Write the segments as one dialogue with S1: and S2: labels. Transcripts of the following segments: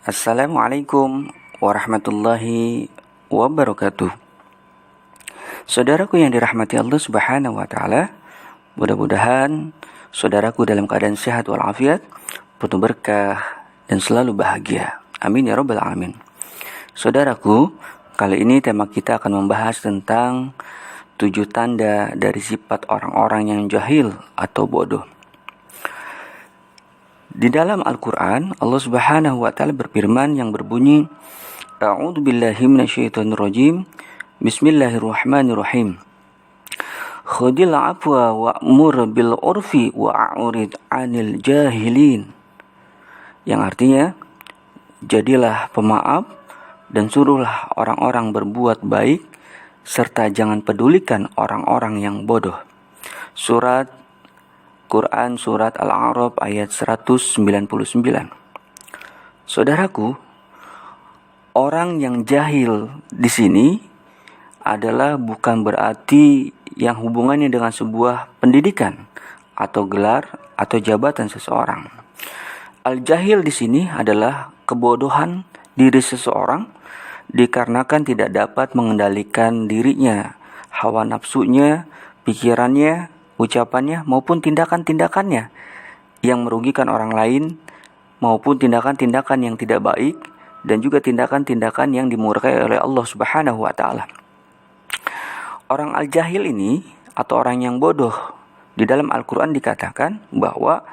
S1: Assalamualaikum warahmatullahi wabarakatuh. Saudaraku yang dirahmati Allah Subhanahu wa taala, mudah-mudahan saudaraku dalam keadaan sehat walafiat, penuh berkah dan selalu bahagia. Amin ya rabbal alamin. Saudaraku, kali ini tema kita akan membahas tentang 7 tanda dari sifat orang-orang yang jahil atau bodoh. Di dalam Al-Quran, Allah Subhanahu wa ta'ala berfirman yang berbunyi, A'udzu billahi minasyaitonir rajim. Bismillahirrahmanirrahim. Khudil afwa wa'mur bil urfi wa'urid 'anil jahilin. Yang artinya, jadilah pemaaf dan suruhlah orang-orang berbuat baik serta jangan pedulikan orang-orang yang bodoh. Quran Surat Al-A'raf ayat 199. Saudaraku, orang yang jahil di sini adalah bukan berarti yang hubungannya dengan sebuah pendidikan atau gelar atau jabatan seseorang. Al-jahil di sini adalah kebodohan diri seseorang dikarenakan tidak dapat mengendalikan dirinya, hawa nafsunya, pikirannya, ucapannya maupun tindakan-tindakannya yang merugikan orang lain maupun tindakan-tindakan yang tidak baik dan juga tindakan-tindakan yang dimurkai oleh Allah Subhanahu wa taala. Orang al-jahil ini atau orang yang bodoh di dalam Al-Qur'an dikatakan bahwa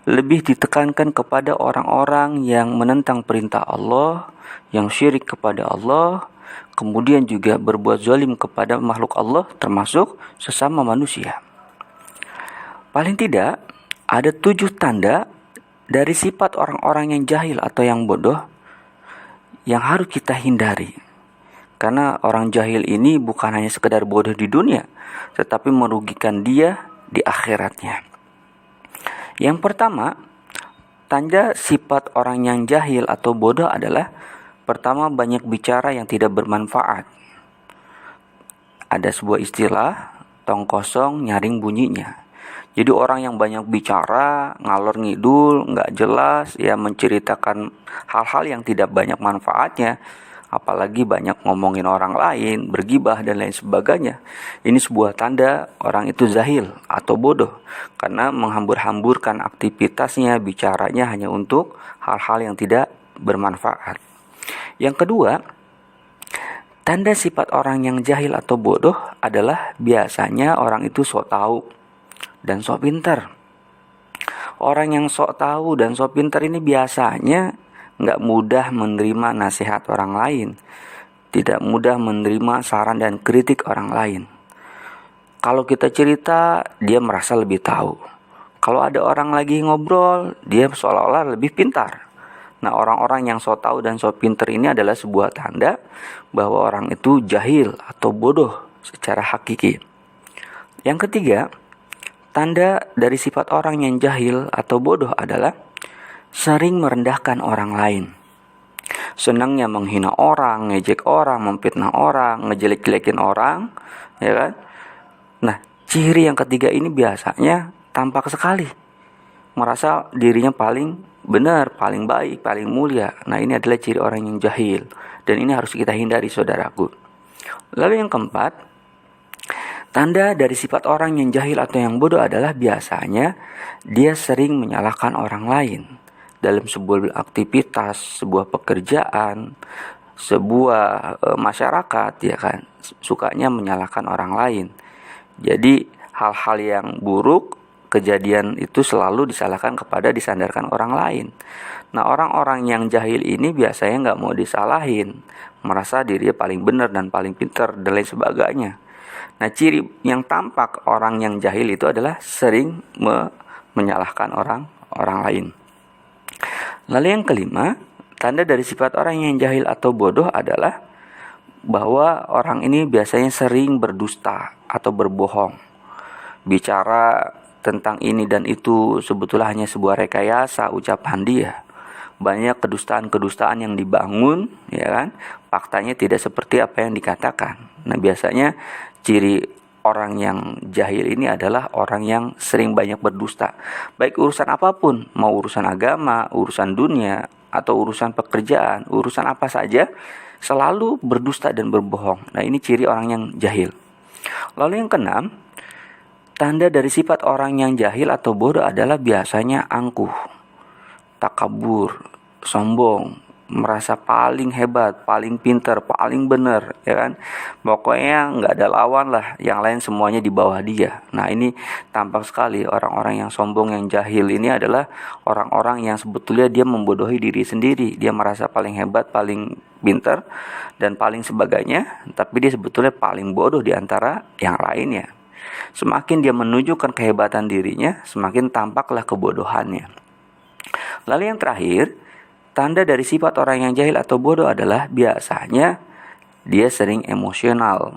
S1: lebih ditekankan kepada orang-orang yang menentang perintah Allah, yang syirik kepada Allah, kemudian juga berbuat zalim kepada makhluk Allah termasuk sesama manusia. Paling tidak, ada 7 tanda dari sifat orang-orang yang jahil atau yang bodoh yang harus kita hindari. Karena orang jahil ini bukan hanya sekedar bodoh di dunia, tetapi merugikan dia di akhiratnya. Yang pertama, tanda sifat orang yang jahil atau bodoh adalah pertama, banyak bicara yang tidak bermanfaat. Ada sebuah istilah, tong kosong nyaring bunyinya. Jadi orang yang banyak bicara, ngalor ngidul, nggak jelas, ya menceritakan hal-hal yang tidak banyak manfaatnya, apalagi banyak ngomongin orang lain, bergibah dan lain sebagainya. Ini sebuah tanda orang itu jahil atau bodoh, karena menghambur-hamburkan aktivitasnya, bicaranya hanya untuk hal-hal yang tidak bermanfaat. Yang kedua, tanda sifat orang yang jahil atau bodoh adalah biasanya orang itu sok tahu dan sok pintar. Orang yang sok tahu dan sok pintar ini biasanya nggak mudah menerima nasihat orang lain, tidak mudah menerima saran dan kritik orang lain. Kalau kita cerita, dia merasa lebih tahu. Kalau ada orang lagi ngobrol, dia seolah-olah lebih pintar. Nah, orang-orang yang sok tahu dan sok pintar ini adalah sebuah tanda bahwa orang itu jahil atau bodoh secara hakiki. Yang ketiga, tanda dari sifat orang yang jahil atau bodoh adalah sering merendahkan orang lain. Senangnya menghina orang, ngejek orang, memfitnah orang, ngejelek-jelekin orang, ya kan? Nah, ciri yang ketiga ini biasanya tampak sekali. Merasa dirinya paling benar, paling baik, paling mulia. Nah, ini adalah ciri orang yang jahil. Dan ini harus kita hindari, saudaraku. Lalu yang keempat, tanda dari sifat orang yang jahil atau yang bodoh adalah biasanya dia sering menyalahkan orang lain dalam sebuah aktivitas, sebuah pekerjaan, sebuah masyarakat, ya kan, sukanya menyalahkan orang lain. Jadi hal-hal yang buruk, kejadian itu selalu disandarkan orang lain. Nah, orang-orang yang jahil ini biasanya nggak mau disalahin, merasa dirinya paling benar dan paling pintar dan lain sebagainya. Nah, ciri yang tampak orang yang jahil itu adalah sering menyalahkan orang lain. Lalu yang kelima, tanda dari sifat orang yang jahil atau bodoh adalah bahwa orang ini biasanya sering berdusta atau berbohong. Bicara tentang ini dan itu sebetulnya hanya sebuah rekayasa ucapan dia. Banyak kedustaan-kedustaan yang dibangun, ya kan? Faktanya tidak seperti apa yang dikatakan. Nah, biasanya ciri orang yang jahil ini adalah orang yang sering banyak berdusta. Baik urusan apapun, mau urusan agama, urusan dunia, atau urusan pekerjaan, urusan apa saja, selalu berdusta dan berbohong. Nah, ini ciri orang yang jahil. Lalu yang keenam, tanda dari sifat orang yang jahil atau bodoh adalah biasanya angkuh, takabur, sombong, merasa paling hebat, paling pintar, paling benar, ya kan? Pokoknya nggak ada lawan lah, yang lain semuanya di bawah dia. Nah, ini tampak sekali orang-orang yang sombong, yang jahil ini adalah orang-orang yang sebetulnya dia membodohi diri sendiri. Dia merasa paling hebat, paling pintar, dan paling sebagainya, tapi dia sebetulnya paling bodoh di antara yang lainnya. Semakin dia menunjukkan kehebatan dirinya, semakin tampaklah kebodohannya. Lalu yang terakhir, tanda dari sifat orang yang jahil atau bodoh adalah biasanya dia sering emosional,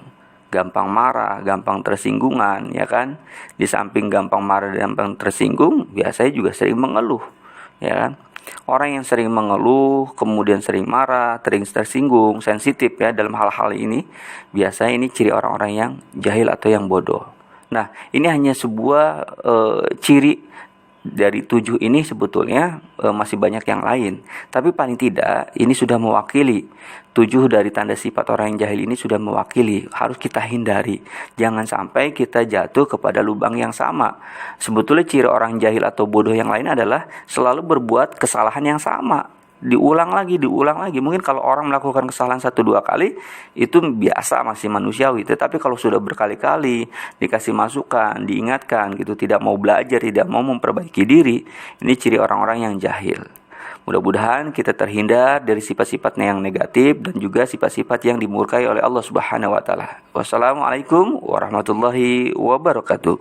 S1: gampang marah, gampang tersinggungan, ya kan? Di samping gampang marah dan gampang tersinggung, biasanya juga sering mengeluh, ya kan? Orang yang sering mengeluh, kemudian sering marah, sering tersinggung, sensitif ya dalam hal-hal ini, biasanya ini ciri orang-orang yang jahil atau yang bodoh. Nah, ini hanya sebuah ciri dari 7 ini sebetulnya masih banyak yang lain. Tapi paling tidak ini sudah mewakili 7 dari tanda sifat orang yang jahil ini sudah mewakili. Harus kita hindari. Jangan sampai kita jatuh kepada lubang yang sama. Sebetulnya ciri orang jahil atau bodoh yang lain adalah selalu berbuat kesalahan yang sama. Diulang lagi. Mungkin kalau orang melakukan kesalahan 1-2 kali itu biasa, masih manusiawi. Tetapi kalau sudah berkali-kali dikasih masukan, diingatkan gitu, tidak mau belajar, tidak mau memperbaiki diri, ini ciri orang-orang yang jahil. Mudah-mudahan kita terhindar dari sifat-sifatnya yang negatif dan juga sifat-sifat yang dimurkai oleh Allah Subhanahu wa taala. Wassalamualaikum warahmatullahi wabarakatuh.